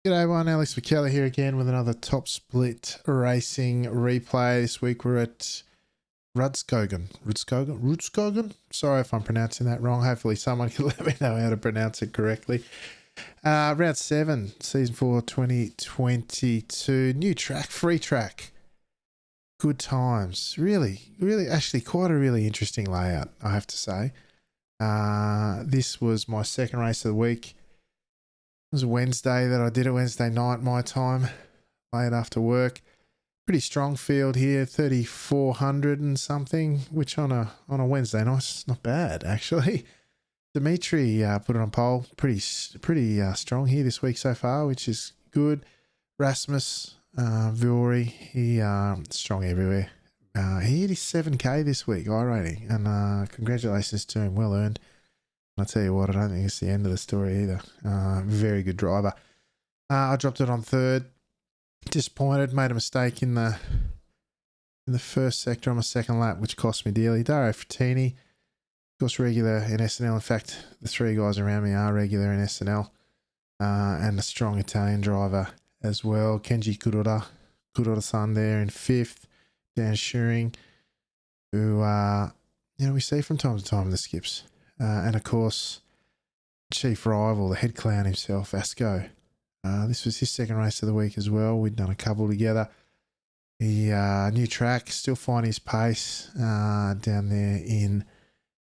G'day everyone, Alex McKellar here again with another Top Split Racing replay. This week we're at Rudskogen. Sorry if I'm pronouncing that wrong. Hopefully someone can let me know how to pronounce it correctly. Round 7, Season 4, 2022. New track, free track. Good times. Really, actually quite a really interesting layout, I have to say. This was my second race of the week. It was Wednesday that I did it, Wednesday night my time, late after work. Pretty strong field here, 3,400 and something, which on a Wednesday night is not bad actually. Dimitri put it on pole, pretty strong here this week so far, which is good. Rasmus Viori, he strong everywhere. He hit his 7k this week, iRating, and congratulations to him, well earned. I'll tell you what, I don't think it's the end of the story either. Very good driver. I dropped it on third. Disappointed, made a mistake in the first sector on my second lap, which cost me dearly. Dario Frattini, of course, regular in SNL. In fact, the three guys around me are regular in SNL. And a strong Italian driver as well. Kenji Kuroda-san there in fifth. Dan Schuring, who we see from time to time in the skips. And of course, chief rival, the head clown himself, Vasco. This was his second race of the week as well. We'd done a couple together. He new track, still finding his pace down there in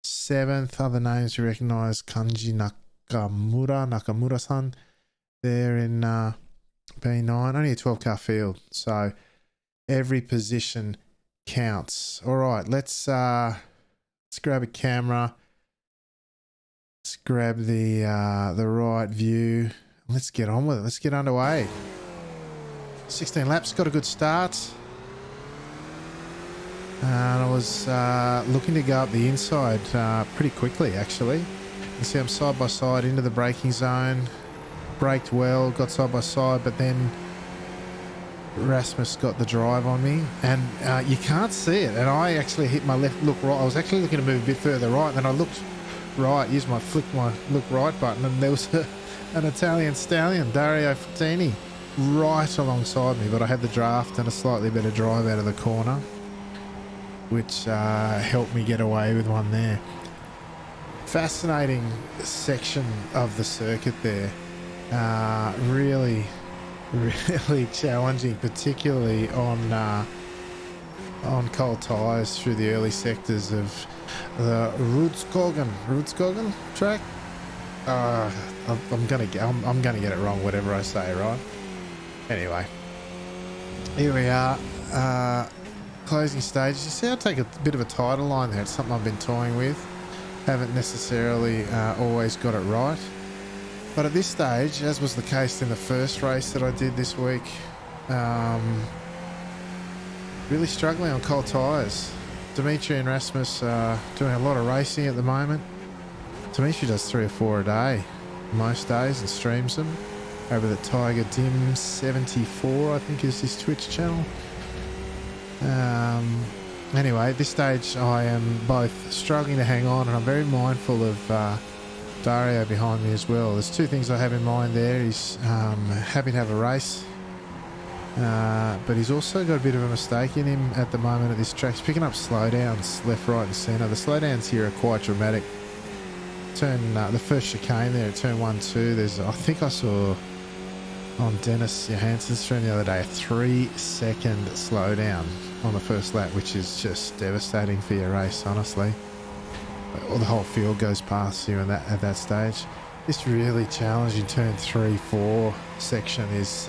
seventh. Other names we recognise: Kanji Nakamura-san there in B9. Only a 12-car field, so every position counts. All right, let's grab a camera. Let's grab the right view. Let's get on with it. Let's get underway. 16 laps, got a good start. And I was looking to go up the inside pretty quickly, actually. You see I'm side by side into the braking zone. Braked well, got side by side, but then Rasmus got the drive on me. And you can't see it. And I actually hit my left, look right. I was actually looking to move a bit further right, and then I looked right, flick my look right button, and there was an Italian stallion, Dario Frattini, right alongside me, but I had the draft and a slightly better drive out of the corner, which helped me get away with one there. Fascinating section of the circuit there. Really challenging, particularly on cold tyres through the early sectors of the Rudskogen track. I'm gonna get it wrong, whatever I say, right? Anyway, here we are, closing stages. You see, I take a bit of a tighter line there. It's something I've been toying with. Haven't necessarily always got it right, but at this stage, as was the case in the first race that I did this week, really struggling on cold tyres. Dimitri and Rasmus are doing a lot of racing at the moment. Dimitri does 3 or 4 a day most days and streams them over the Tiger Dim 74, I think is his Twitch channel. Anyway, at this stage I am both struggling to hang on, and I'm very mindful of Dario behind me as well. There's two things I have in mind there. He's happy to have a race, but he's also got a bit of a mistake in him at the moment at this track. He's picking up slowdowns left, right and centre. The slowdowns here are quite dramatic. Turn the first chicane there at turn 1-2, there's, I think I saw on Dennis Johansson's stream the other day, a 3-second slowdown on the first lap, which is just devastating for your race, honestly. Or the whole field goes past you at that stage. This really challenging turn 3-4 section is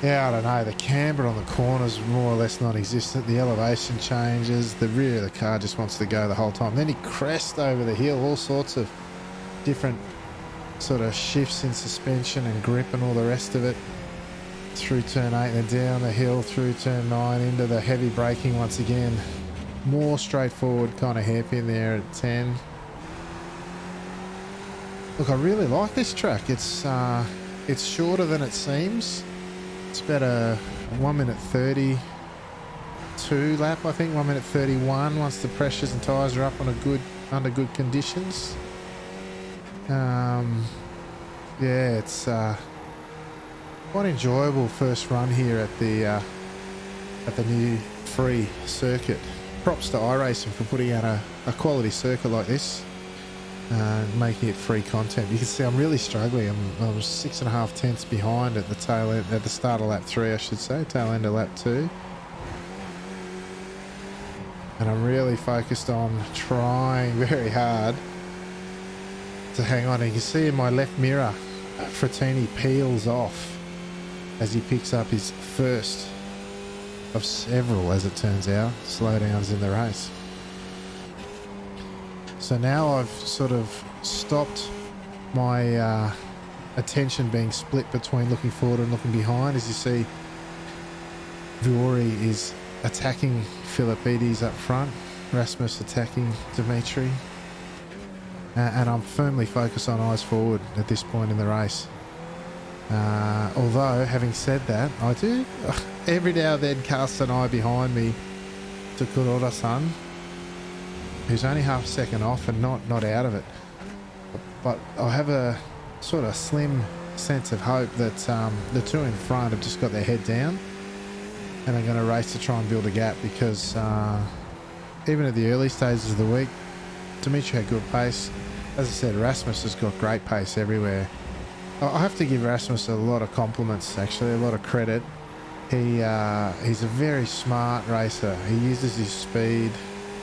yeah, I don't know, the camber on the corners more or less non-existent. The elevation changes, the rear of the car just wants to go the whole time. Then he crests over the hill, all sorts of different sort of shifts in suspension and grip and all the rest of it. Through turn 8 and then down the hill through turn 9 into the heavy braking once again. More straightforward kind of hairpin there at 10. Look, I really like this track. It's shorter than it seems. It's about a 1:30 2 lap, I think, 1 minute 31 once the pressures and tyres are up on under good conditions. Yeah, it's Quite enjoyable first run here at the new free circuit. Props to iRacing for putting out a quality circuit like this and making it free content. You can see I'm really struggling. I was 6.5 tenths behind at the tail end, at the start of lap 3, I should say, tail end of lap 2. And I'm really focused on trying very hard to hang on. And you can see in my left mirror, Frattini peels off as he picks up his first of several, as it turns out, slowdowns in the race. So now I've sort of stopped my attention being split between looking forward and looking behind. As you see, Viori is attacking Philippides up front, Rasmus attacking Dimitri, and I'm firmly focused on eyes forward at this point in the race. Although, having said that, I do every now and then cast an eye behind me to Kuroda-san, who's only half a second off and not out of it. But I have a sort of slim sense of hope that the two in front have just got their head down and they're going to race to try and build a gap, because even at the early stages of the week, Dimitri had good pace. As I said, Rasmus has got great pace everywhere. I have to give Rasmus a lot of compliments, actually, a lot of credit. He's a very smart racer. He uses his speed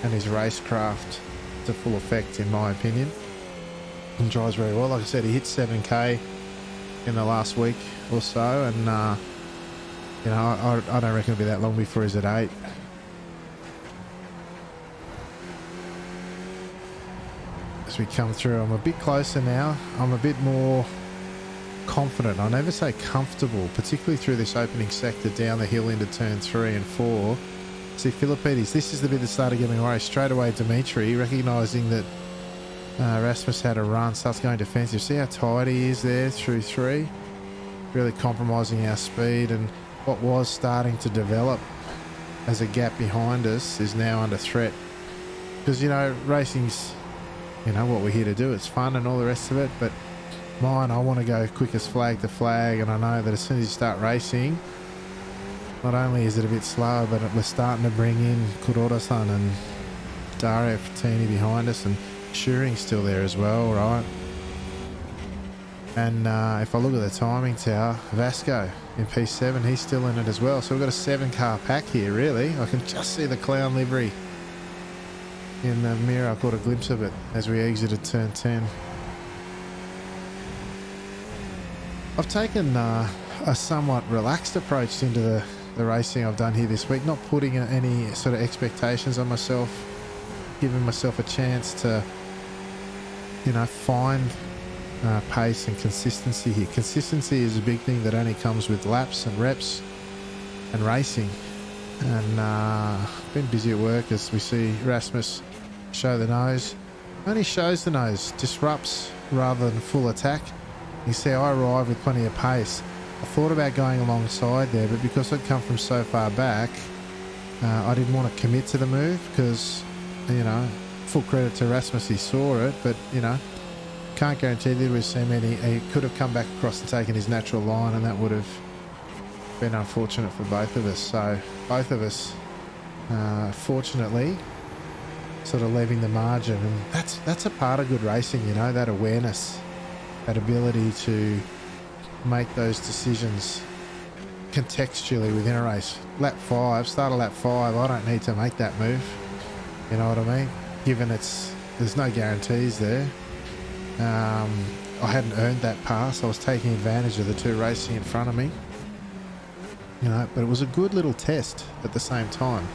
and his racecraft to full effect, in my opinion, and drives very well. Like I said, he hit 7k in the last week or so, and you know, I don't reckon it'll be that long before he's at 8. As we come through, I'm a bit closer now. I'm a bit more confident. I'll never say comfortable, particularly through this opening sector down the hill into turn 3 and 4. See, Philippides, this is the bit that started getting away. Straight away, Dimitri, recognising that Rasmus had a run, starts going defensive. See how tight he is there through 3? Really compromising our speed, and what was starting to develop as a gap behind us is now under threat. Because, you know, racing's, you know, what we're here to do. It's fun and all the rest of it, but mine, I want to go quickest flag to flag, and I know that as soon as you start racing, not only is it a bit slower, but we're starting to bring in Kuroda-san and Dario Frattini behind us, and Schuring's still there as well, right? And if I look at the timing tower, Vasco in P7, he's still in it as well. So we've got a 7-car pack here, really. I can just see the clown livery in the mirror. I caught a glimpse of it as we exited turn 10. I've taken a somewhat relaxed approach into the racing I've done here this week, not putting any sort of expectations on myself, giving myself a chance to, you know, find pace and consistency here. Consistency is a big thing that only comes with laps and reps and racing. And been busy at work as we see Rasmus show the nose. Only shows the nose, disrupts rather than full attack. You see, I arrived with plenty of pace. I thought about going alongside there, but because I'd come from so far back, I didn't want to commit to the move because, you know, full credit to Rasmus, he saw it, but, you know, can't guarantee that we've seen many. He could have come back across and taken his natural line, and that would have been unfortunate for both of us. So both of us, fortunately, sort of leaving the margin, and that's a part of good racing, you know, that awareness, that ability to make those decisions contextually within a race. Lap 5, start of lap 5, I don't need to make that move, you know what I mean, given there's no guarantees there. I hadn't earned that pass. I was taking advantage of the two racing in front of me, you know, but it was a good little test at the same time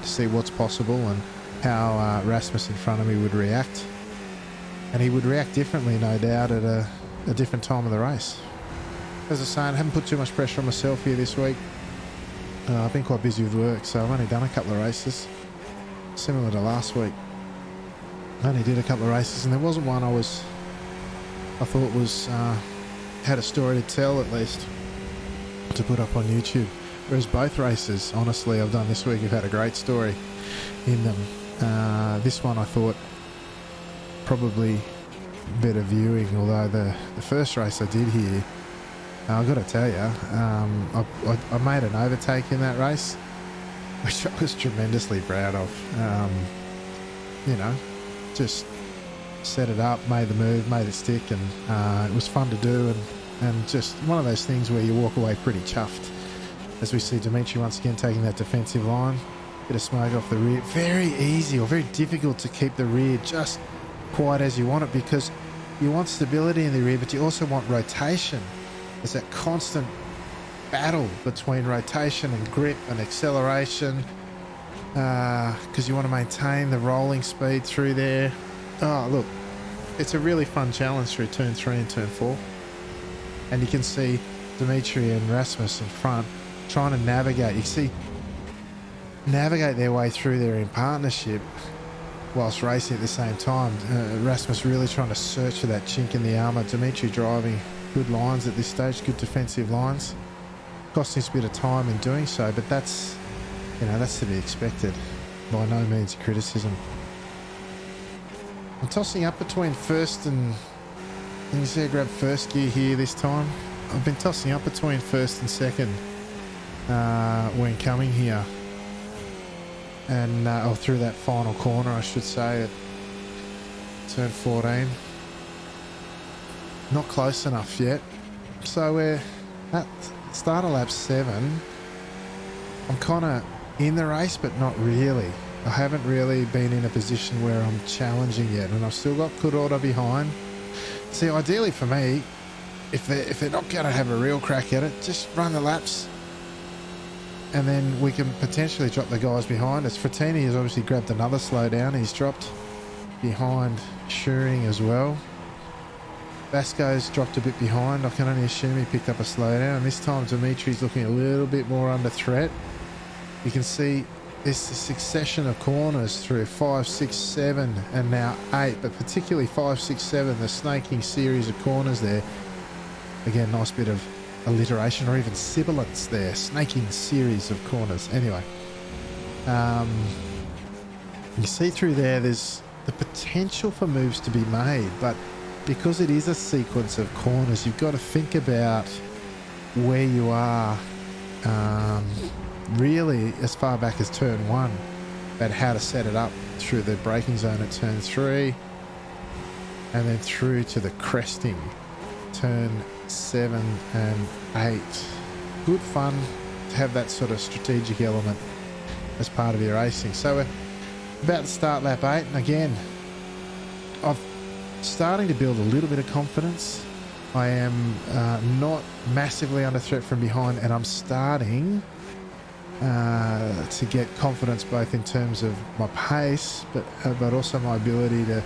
to see what's possible and how Rasmus in front of me would react. And he would react differently, no doubt, at a different time of the race. As I was saying, I haven't put too much pressure on myself here this week. I've been quite busy with work, so I've only done a couple of races, similar to last week. I only did a couple of races, and there wasn't one I thought was had a story to tell, at least, to put up on YouTube. Whereas both races, honestly, I've done this week have had a great story in them. This one I thought probably better viewing, although the first race I did here I've got to tell you, I made an overtake in that race, which I was tremendously proud of. You know, just set it up, made the move, made it stick, and it was fun to do, and just one of those things where you walk away pretty chuffed. As we see Dimitri once again taking that defensive line, bit of smoke off the rear. Very easy or very difficult to keep the rear just quite as you want it, because you want stability in the rear, but you also want rotation. There's that constant battle between rotation and grip and acceleration, because you want to maintain the rolling speed through there. Oh, look, it's a really fun challenge through turn 3 and turn 4. And you can see Dimitri and Rasmus in front trying to navigate. You see, navigate their way through there in partnership whilst racing at the same time. Rasmus really trying to search for that chink in the armour. Dimitri driving good lines at this stage, good defensive lines. Costing us a bit of time in doing so, but that's, you know, that's to be expected. By no means criticism. I'm tossing up between first and... You can see I grabbed first gear here this time. I've been tossing up between first and second when coming here. And or through that final corner, I should say, at turn 14. Not close enough yet. So we're at start of lap 7. I'm kind of in the race, but not really. I haven't really been in a position where I'm challenging yet, and I've still got good order behind. See, ideally for me, if they're not going to have a real crack at it, just run the laps, and then we can potentially drop the guys behind us. Frattini has obviously grabbed another slowdown. He's dropped behind Schuring as well. Vasco's dropped a bit behind. I can only assume he picked up a slowdown. And this time Dimitri's looking a little bit more under threat. You can see it's a succession of corners through 5, 6, 7 and now 8, but particularly 5, 6, 7, the snaking series of corners there. Again, nice bit of alliteration or even sibilance there. Snaking series of corners. Anyway, you see through there's the potential for moves to be made, but because it is a sequence of corners, you've got to think about where you are really as far back as turn 1, about how to set it up through the braking zone at turn 3 and then through to the cresting turn 7 and 8. Good fun to have that sort of strategic element as part of your racing. So we're about to start lap 8, and again I'm starting to build a little bit of confidence. I am not massively under threat from behind, and I'm starting to get confidence both in terms of my pace but also my ability to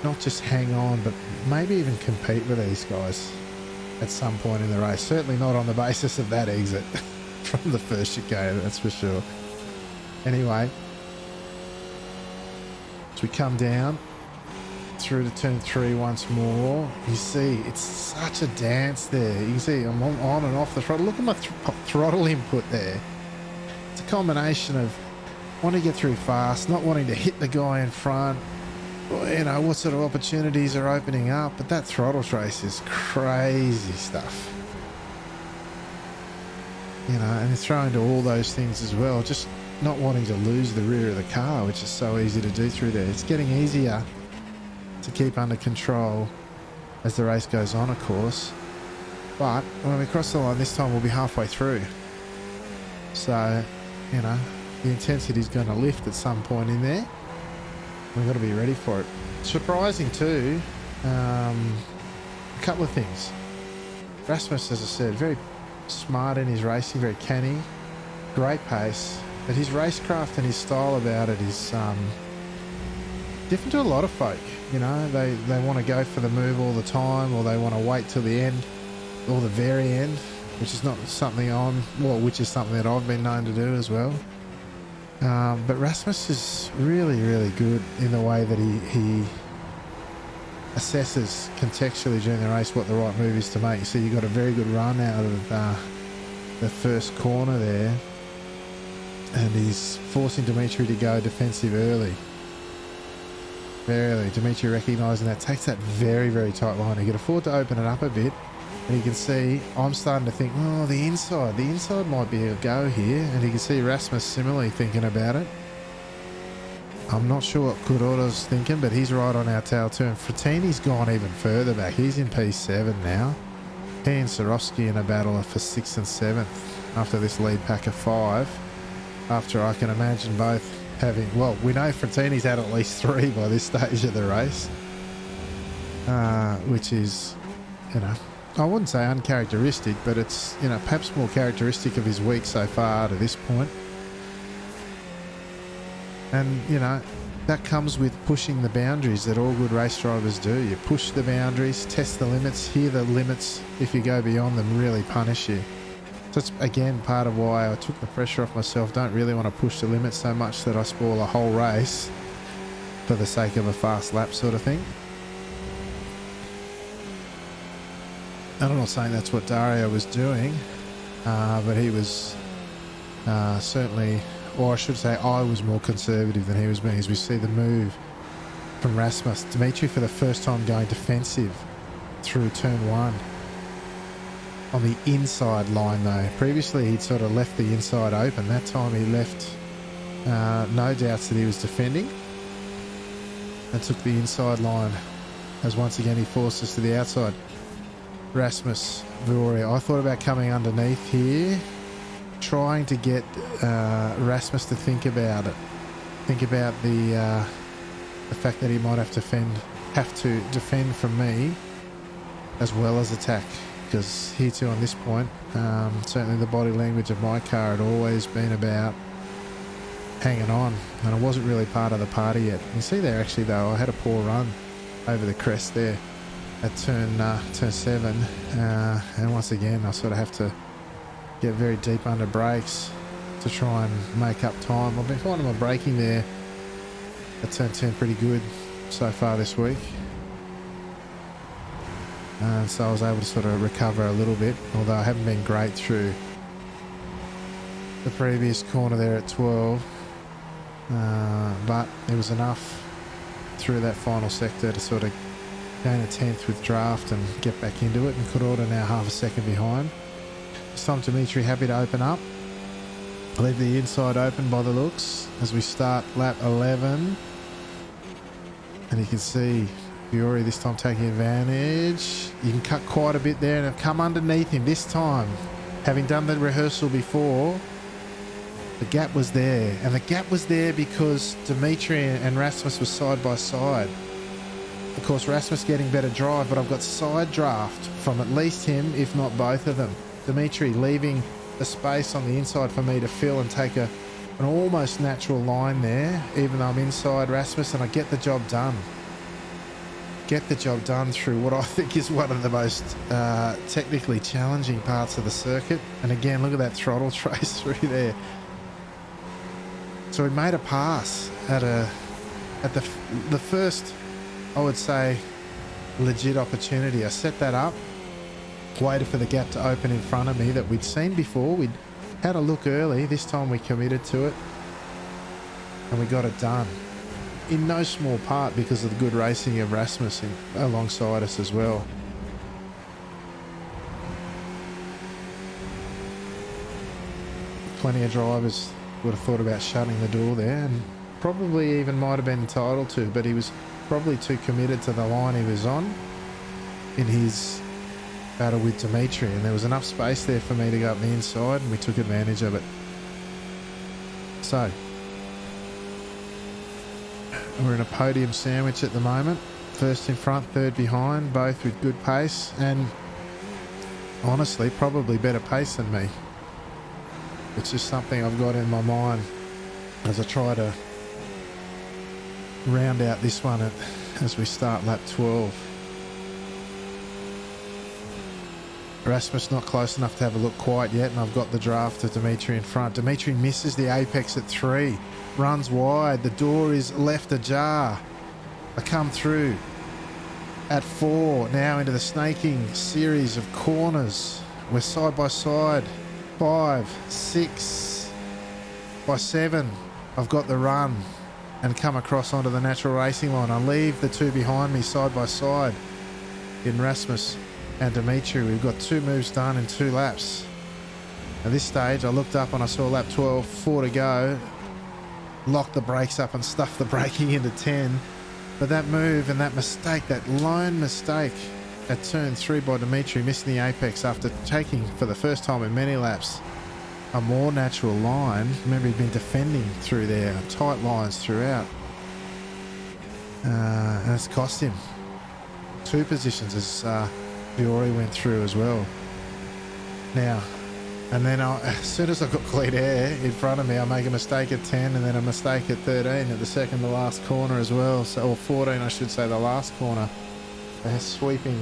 not just hang on but maybe even compete with these guys at some point in the race. Certainly not on the basis of that exit from the first chicane, that's for sure. Anyway, as we come down through to turn 3 once more, you see it's such a dance there. You can see I'm on and off the throttle. Look at my throttle input there. It's a combination of wanting to get through fast, not wanting to hit the guy in front, you know, what sort of opportunities are opening up, but that throttle trace is crazy stuff. You know, and it's throwing to all those things as well, just not wanting to lose the rear of the car, which is so easy to do through there. It's getting easier to keep under control as the race goes on, of course, but when we cross the line this time we'll be halfway through, so you know the intensity is going to lift at some point in there. We've got to be ready for it. Surprising too, a couple of things. Rasmus, as I said, very smart in his racing, very canny, great pace, but his racecraft and his style about it is different to a lot of folk. You know, they want to go for the move all the time, or they want to wait till the end or the very end, which is not something which is something that I've been known to do as well. But Rasmus is really, really good in the way that he assesses contextually during the race what the right move is to make. You see, you got a very good run out of the first corner there, and he's forcing Dimitri to go defensive early. Very early. Dimitri recognising that, takes that very, very tight line. He can afford to open it up a bit, And you can see I'm starting to think, oh, the inside might be a go here. And you can see Rasmus similarly thinking about it. I'm not sure what Kuroda's thinking, but he's right on our tail too. And Frattini's gone even further back. He's in P7 now. He and Swarovski in a battle for 6th and 7th after this lead pack of 5. After I can imagine both having, well, we know Frattini's had at least 3 by this stage of the race. Which is, you know, I wouldn't say uncharacteristic, but it's, you know, perhaps more characteristic of his week so far to this point. And, you know, that comes with pushing the boundaries that all good race drivers do. You push the boundaries, test the limits, hear the limits. If you go beyond them, really punish you. So it's, again, part of why I took the pressure off myself. Don't really want to push the limits so much that I spoil a whole race for the sake of a fast lap sort of thing. And I'm not saying that's what Dario was doing, but he was certainly... or I should say I was more conservative than he was being, as we see the move from Rasmus. Dimitri for the first time going defensive through turn 1 on the inside line though. Previously he'd sort of left the inside open. That time he left no doubts that he was defending and took the inside line, as once again he forced us to the outside. Rasmus, Vuoria, I thought about coming underneath here, trying to get Rasmus to think about it. Think about the fact that he might have to defend from me as well as attack, because here too on this point, certainly the body language of my car had always been about hanging on, and I wasn't really part of the party yet. You see there actually though, I had a poor run over the crest there at turn 7, and once again I sort of have to get very deep under brakes to try and make up time. I've been finding my braking there at turn 10 pretty good so far this week, and so I was able to sort of recover a little bit, although I haven't been great through the previous corner there at 12, but it was enough through that final sector to sort of gain a 10th with draft and get back into it, and Kuroda now half a second behind. This time Dimitri happy to open up. Leave the inside open by the looks as we start lap 11. And you can see Fiore this time taking advantage. You can cut quite a bit there and have come underneath him this time. Having done the rehearsal before, the gap was there. And the gap was there because Dimitri and Rasmus were side by side. Of course, Rasmus getting better drive, but I've got side draft from at least him, if not both of them. Dimitri leaving the space on the inside for me to fill and take an almost natural line there, even though I'm inside Rasmus, and I get the job done. Get the job done through what I think is one of the most technically challenging parts of the circuit. And again, look at that throttle trace through there. So we made a pass at the first, I would say, legit opportunity. I set that up, waited for the gap to open in front of me that we'd seen before. We'd had a look early. This time we committed to it and we got it done. In no small part because of the good racing of Rasmus alongside us as well. Plenty of drivers would have thought about shutting the door there, and probably even might have been entitled to, but he was probably too committed to the line he was on in his battle with Dimitri, and there was enough space there for me to go up the inside, and we took advantage of it. So we're in a podium sandwich at the moment. First in front, third behind, both with good pace, and honestly probably better pace than me. It's just something I've got in my mind as I try to round out this one as we start lap 12. Rasmus not close enough to have a look quite yet, and I've got the draft of Dimitri in front. Dimitri misses the apex at 3, runs wide, the door is left ajar. I come through at 4, now into the snaking series of corners. We're side by side, 5, 6, by 7 I've got the run and come across onto the natural racing line. I leave the two behind me side by side in Rasmus and Dimitri. We've got 2 moves done in 2 laps. At this stage, I looked up and I saw lap 12, 4 to go. Locked the brakes up and stuffed the braking into 10. But that move and that mistake, that lone mistake at turn 3 by Dimitri, missing the apex after taking, for the first time in many laps, a more natural line. Remember, he'd been defending through there, tight lines throughout. And it's cost him 2 positions as Viore went through as well. Now, and then as soon as I got clean air in front of me, I make a mistake at 10 and then a mistake at 13 at the second to last corner as well. So, or 14, I should say, the last corner. They're sweeping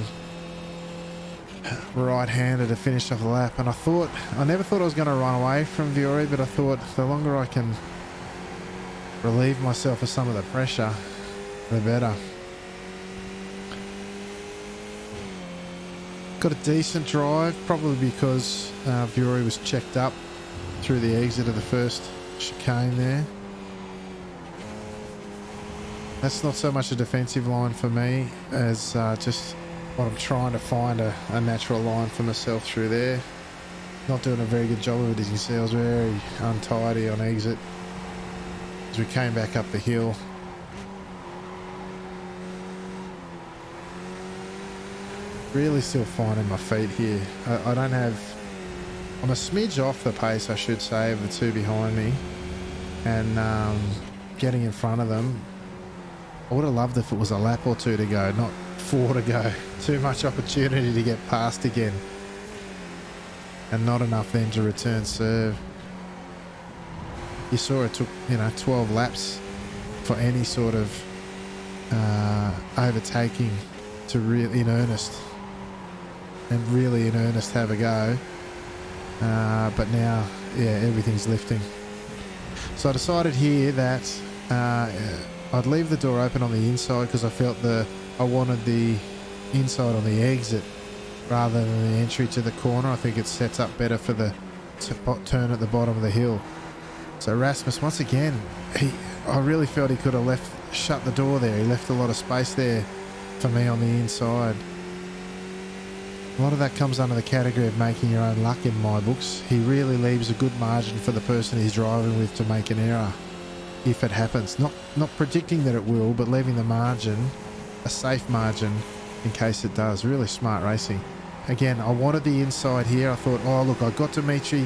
right-hander to finish off the lap. And I never thought I was going to run away from Viore, but I thought the longer I can relieve myself of some of the pressure, the better. Got a decent drive, probably because Viore was checked up through the exit of the first chicane there. That's not so much a defensive line for me as just what I'm trying to find a natural line for myself through there. Not doing a very good job of it, as you can see. I was very untidy on exit as we came back up the hill. Really still finding my feet here. I don't have... I'm a smidge off the pace, I should say, of the 2 behind me. And getting in front of them. I would have loved if it was a lap or 2 to go, not 4 to go. Too much opportunity to get past again. And not enough then to return serve. You saw it took, 12 laps for any sort of overtaking to really, in earnest. And really in earnest have a go. But now, yeah, everything's lifting. So I decided here that I'd leave the door open on the inside because I felt I wanted the inside on the exit rather than the entry to the corner. I think it sets up better for the turn at the bottom of the hill. So Rasmus, once again, I really felt he could have shut the door there. He left a lot of space there for me on the inside. A lot of that comes under the category of making your own luck in my books. He really leaves a good margin for the person he's driving with to make an error if it happens. Not predicting that it will, but leaving the margin, a safe margin, in case it does. Really smart racing. Again, I wanted the inside here. I thought, oh look, I got Dimitri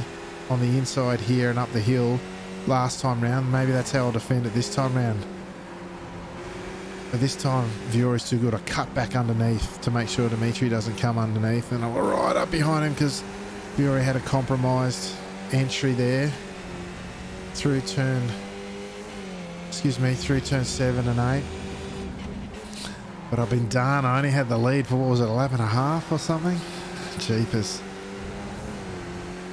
on the inside here and up the hill last time round. Maybe that's how I'll defend it this time round. But this time, Viore's too good. I cut back underneath to make sure Dimitri doesn't come underneath. And I was right up behind him because Viore had a compromised entry there through turn 7 and 8. But I've been done. I only had the lead for, what was it, a lap and a half or something? Jeepers.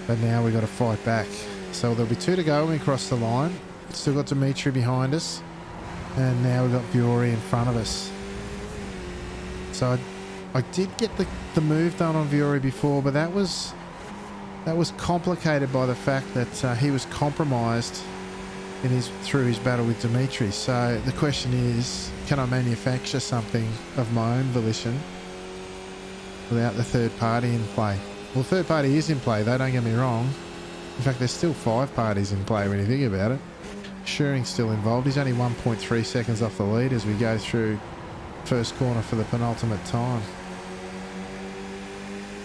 But now we've got to fight back. So there'll be 2 to go when we cross the line. Still got Dimitri behind us. And now we've got Viore in front of us. So I did get the move done on Viore before, but that was complicated by the fact that he was compromised through his battle with Dimitri. So the question is, can I manufacture something of my own volition without the third party in play? Well, the third party is in play, though, don't get me wrong. In fact, there's still 5 parties in play when you think about it. Shearing's still involved. He's only 1.3 seconds off the lead as we go through first corner for the penultimate time.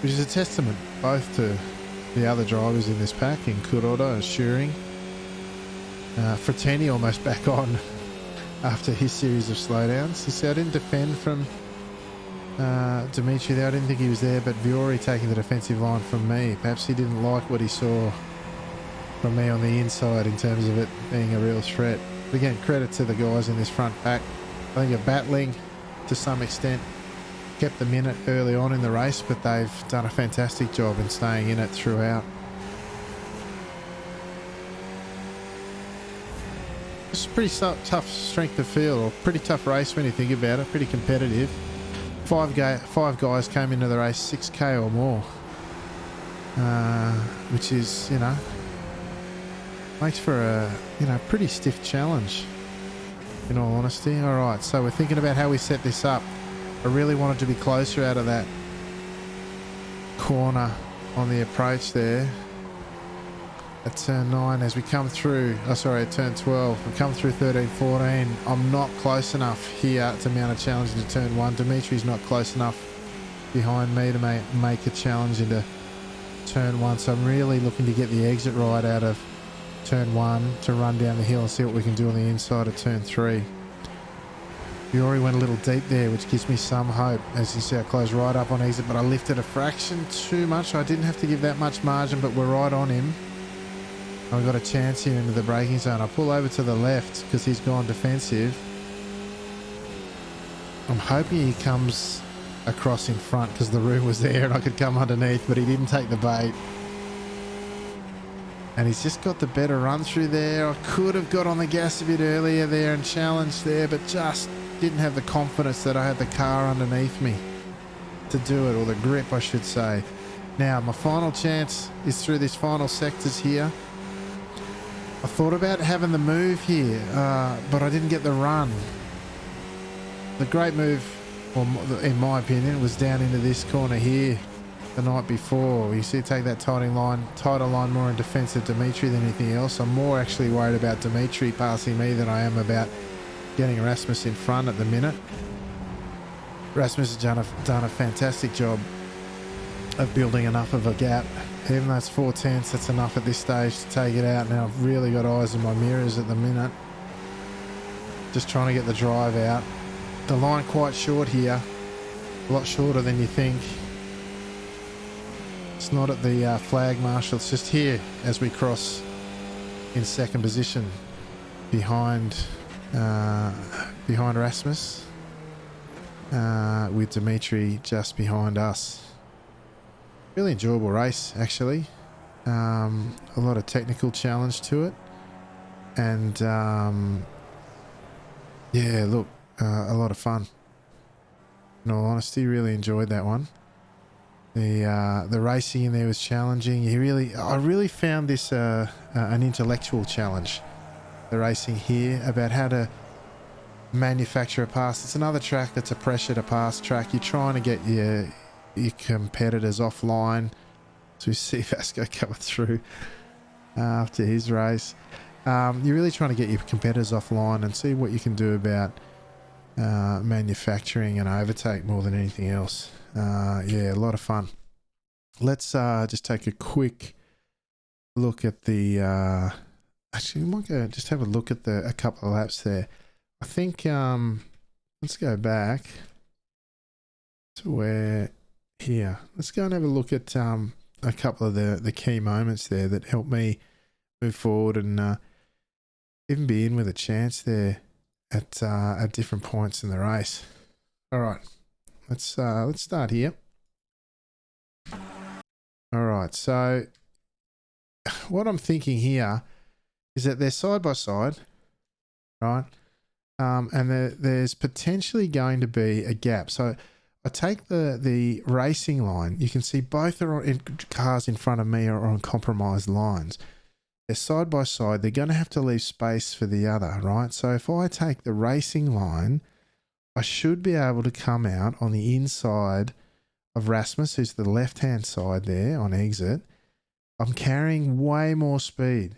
Which is a testament both to the other drivers in this pack, in Kuroda and Shearing. Frattini almost back on after his series of slowdowns. He said, I didn't defend from Dimitri there. I didn't think he was there, but Viore taking the defensive line from me. Perhaps he didn't like what he saw from me on the inside in terms of it being a real threat. But again, credit to the guys in this front pack. I think are battling to some extent. Kept them in it early on in the race, but they've done a fantastic job in staying in it throughout. It's a pretty tough strength of field, or pretty tough race when you think about it. Pretty competitive. Five guys came into the race 6k or more, which is, makes for a pretty stiff challenge, in all honesty. All right, so we're thinking about how we set this up. I really wanted to be closer out of that corner on the approach there at turn 9 as we come through, at turn 12, we come through 13, 14. I'm not close enough here to mount a challenge into turn 1. Dimitri's not close enough behind me to make a challenge into turn 1, so I'm really looking to get the exit right out of turn 1 to run down the hill and see what we can do on the inside of turn 3. We already went a little deep there, which gives me some hope. As you see, I closed right up on exit, but I lifted a fraction too much. I didn't have to give that much margin, but we're right on him. I've got a chance here into the braking zone. I pull over to the left because he's gone defensive. I'm hoping he comes across in front because the room was there and I could come underneath, but he didn't take the bait. And he's just got the better run through there. I could have got on the gas a bit earlier there and challenged there, but just didn't have the confidence that I had the car underneath me to do it, or the grip I should say. Now my final chance is through these final sectors here. I thought about having the move here, but I didn't get the run. The great move, well, in my opinion, was down into this corner here the night before. You see, take that tighter line more in defence of Dimitri than anything else. I'm more actually worried about Dimitri passing me than I am about getting Rasmus in front at the minute. Rasmus has done a fantastic job of building enough of a gap. Even though it's 4/10, that's enough at this stage to take it out. Now I've really got eyes in my mirrors at the minute. Just trying to get the drive out. The line quite short here. A lot shorter than you think. It's not at the flag marshal. It's just here as we cross in second position behind Rasmus, with Dimitri just behind us. Really enjoyable race, actually. A lot of technical challenge to it, and yeah, look, a lot of fun. In all honesty, really enjoyed that one. The racing in there was challenging. I really found this an intellectual challenge. The racing here about how to manufacture a pass. It's another track that's a pressure to pass track. You're trying to get your competitors offline. So we see Vasco coming through after his race. You're really trying to get your competitors offline and see what you can do about manufacturing an overtake more than anything else. Yeah, a lot of fun. Let's just take a quick look at the actually we might go just have a look at a couple of laps there. I think let's go back to where here. Let's go and have a look at a couple of the key moments there that helped me move forward and even be in with a chance there at different points in the race. All right, let's start here. All right, so what I'm thinking here is that they're side by side, right? And there's potentially going to be a gap. So I take the racing line. You can see both cars in front of me are on compromised lines. They're side by side. They're going to have to leave space for the other, right? So if I take the racing line, I should be able to come out on the inside of Rasmus, who's the left-hand side there on exit. I'm carrying way more speed.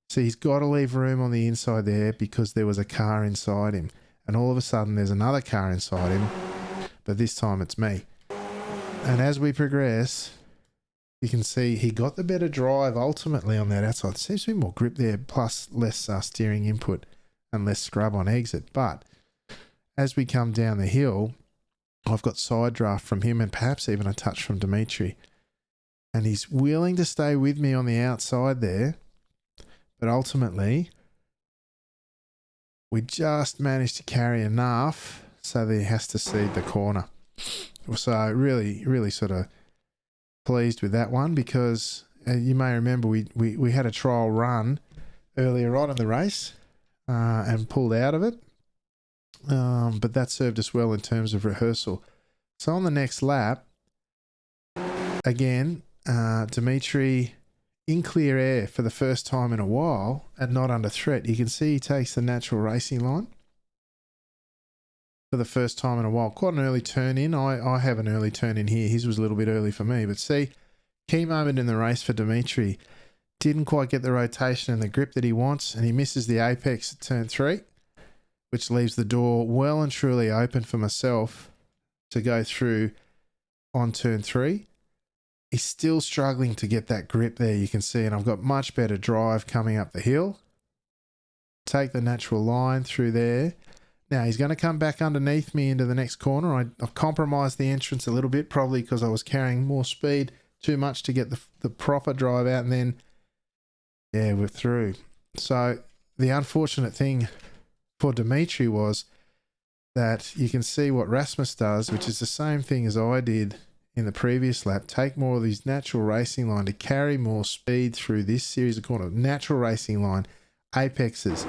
So he's got to leave room on the inside there because there was a car inside him. And all of a sudden there's another car inside him, but this time it's me. And as we progress, you can see he got the better drive ultimately on that outside. Seems to be more grip there, plus less steering input and less scrub on exit. But as we come down the hill, I've got side draft from him and perhaps even a touch from Dimitri. And he's willing to stay with me on the outside there. But ultimately, we just managed to carry enough so that he has to cede the corner. So really, really sort of pleased with that one because you may remember we had a trial run earlier on in the race and pulled out of it. But that served us well in terms of rehearsal. So on the next lap, again, Dimitri in clear air for the first time in a while and not under threat. You can see he takes the natural racing line. for the first time in a while. Quite an early turn in. I have an early turn in here. His was a little bit early for me. But see, key moment in the race for Dimitri. Didn't quite get the rotation and the grip that he wants, and he misses the apex at turn 3, which leaves the door well and truly open for myself to go through on turn 3. He's still struggling to get that grip there, you can see, and I've got much better drive coming up the hill. Take the natural line through there. Now he's going to come back underneath me into the next corner. I've compromised the entrance a little bit, probably because I was carrying more speed, too much to get the proper drive out, and then, yeah, we're through. So the unfortunate thing for Dimitri was that you can see what Rasmus does, which is the same thing as I did in the previous lap. Take more of his natural racing line to carry more speed through this series of corners. Natural racing line, apexes,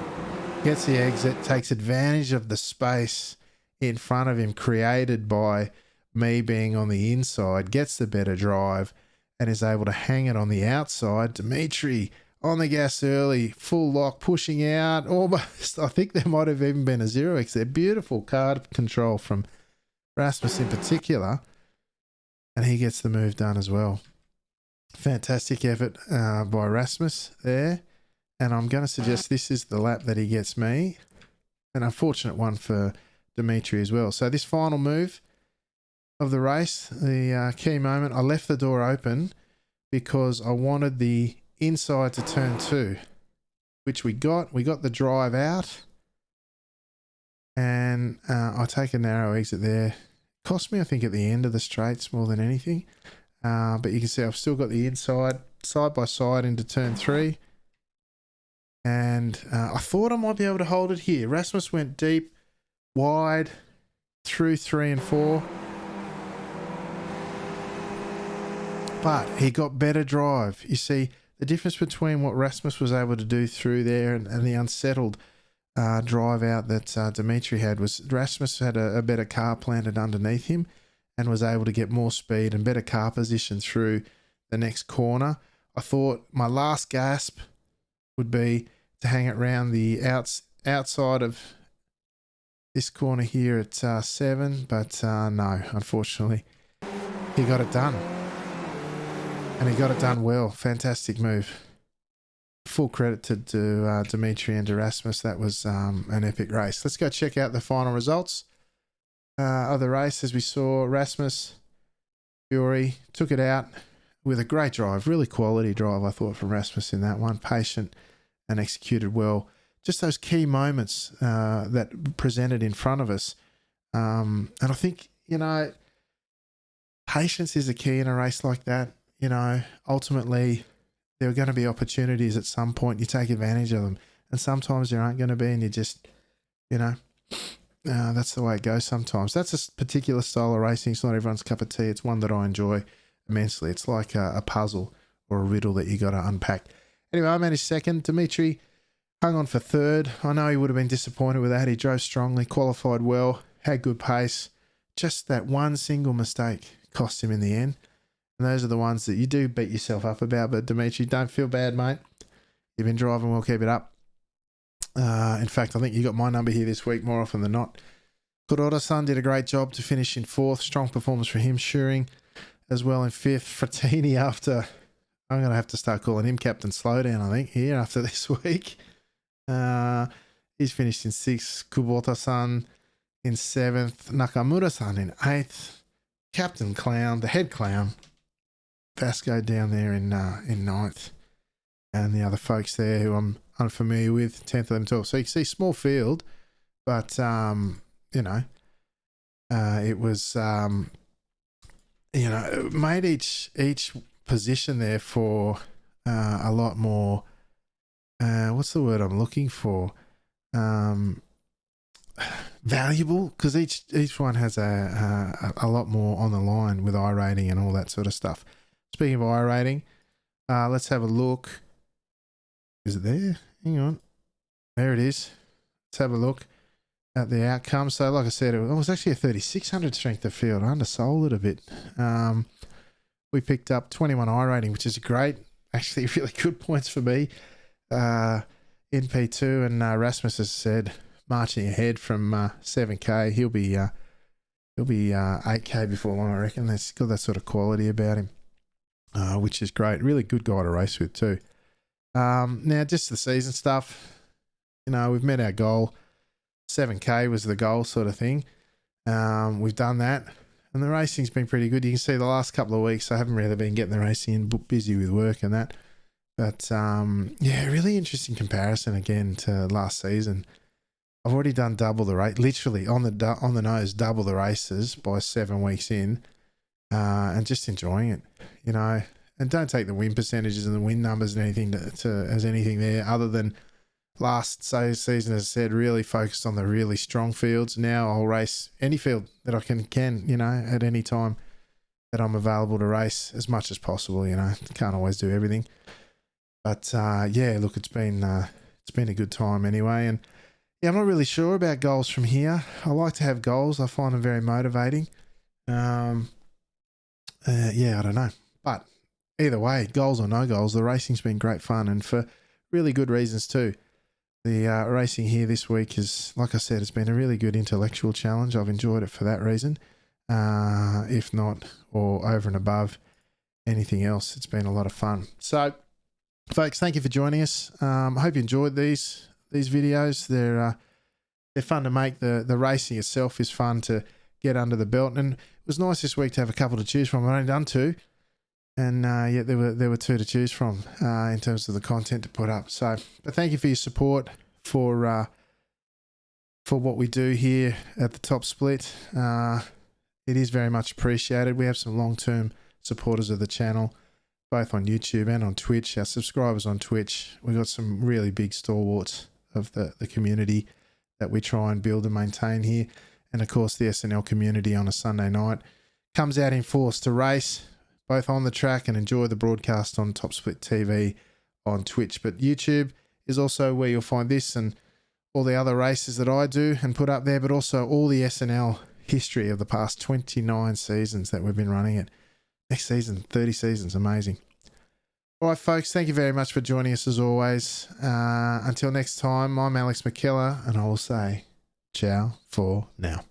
gets the exit, takes advantage of the space in front of him created by me being on the inside, gets the better drive and is able to hang it on the outside. Dimitri on the gas early, full lock, pushing out almost. I think there might have even been a 0x there. Beautiful card control from Rasmus in particular. And he gets the move done as well. Fantastic effort by Rasmus there. And I'm going to suggest this is the lap that he gets me. An unfortunate one for Dimitri as well. So this final move of the race, the key moment, I left the door open because I wanted the inside to turn 2, which we got. We got the drive out. And I take a narrow exit there. Cost me, I think, at the end of the straights more than anything. But you can see I've still got the inside side by side into turn 3. And I thought I might be able to hold it here. Rasmus went deep, wide, through 3 and 4. But he got better drive. You see, the difference between what Rasmus was able to do through there and the unsettled drive out that Dimitri had was Rasmus had a better car planted underneath him and was able to get more speed and better car position through the next corner. I thought my last gasp would be to hang it round the outside of this corner here at 7, but no, unfortunately, he got it done. And he got it done well. Fantastic move. Full credit to Dimitri and Rasmus. That was an epic race. Let's go check out the final results of the race. As we saw, Rasmus Fury took it out with a great drive. Really quality drive, I thought, from Rasmus in that one. Patient and executed well. Just those key moments that presented in front of us. And I think, patience is a key in a race like that. Ultimately, there are going to be opportunities at some point. You take advantage of them. And sometimes there aren't going to be, and you just, that's the way it goes sometimes. That's a particular style of racing. It's not everyone's cup of tea. It's one that I enjoy immensely. It's like a puzzle or a riddle that you got to unpack. Anyway, I managed second. Dimitri hung on for third. I know he would have been disappointed with that. He drove strongly, qualified well, had good pace. Just that one single mistake cost him in the end. And those are the ones that you do beat yourself up about. But Dimitri, don't feel bad, mate. You've been driving well. Keep it up. In fact, I think you got my number here this week more often than not. Kuroda-san did a great job to finish in 4th. Strong performance for him. Schuring as well in 5th. Frattini after... I'm going to have to start calling him Captain Slowdown, I think, here after this week. He's finished in 6th. Kubota-san in 7th. Nakamura-san in 8th. Captain Clown, the head clown. Vasco down there in 9th. And the other folks there who I'm unfamiliar with, 10th, 11th, 12th. So you can see small field, but, it was, it made each position there for a lot more, what's the word I'm looking for? Valuable, because each one has a lot more on the line with iRating and all that sort of stuff. Speaking of iRating, let's have a look. Is it there? Hang on. There it is. Let's have a look at the outcome. So like I said, it was actually a 3600 strength of field. I undersold it a bit. We picked up 21 iRating, which is great. Actually, really good points for me in P2. And Rasmus has said marching ahead from 7K. He'll be 8K before long, I reckon. That's got that sort of quality about him, which is great. Really good guy to race with too. Now, just the season stuff. We've met our goal. 7K was the goal sort of thing. We've done that. And the racing's been pretty good. You can see the last couple of weeks, I haven't really been getting the racing in, busy with work and that. But, really interesting comparison again to last season. I've already done double the rate, literally on the nose, double the races by 7 weeks in, and just enjoying it, And don't take the win percentages and the win numbers and anything as anything there, other than last season, as I said, really focused on the really strong fields. Now I'll race any field that I can, at any time that I'm available to race as much as possible. Can't always do everything, but look, it's been a good time anyway. And I'm not really sure about goals from here. I like to have goals. I find them very motivating. I don't know. But either way, goals or no goals, the racing's been great fun and for really good reasons too. The racing here this week is, like I said, it's been a really good intellectual challenge. I've enjoyed it for that reason. If not, or over and above anything else, it's been a lot of fun. So, folks, thank you for joining us. I hope you enjoyed these videos. They're fun to make. The racing itself is fun to get under the belt, and it was nice this week to have a couple to choose from. I've only done 2, and there were 2 to choose from in terms of the content to put up. So, but thank you for your support for what we do here at the Top Split. It is very much appreciated. We have some long-term supporters of the channel, both on YouTube and on Twitch. Our subscribers on Twitch, we've got some really big stalwarts of the community that we try and build and maintain here. And of course, the SNL community on a Sunday night comes out in force to race, both on the track and enjoy the broadcast on Top Split TV on Twitch. But YouTube is also where you'll find this and all the other races that I do and put up there, but also all the SNL history of the past 29 seasons that we've been running it. Next season, 30 seasons, amazing. All right, folks, thank you very much for joining us as always. Until next time, I'm Alex McKellar, and I will say ciao for now.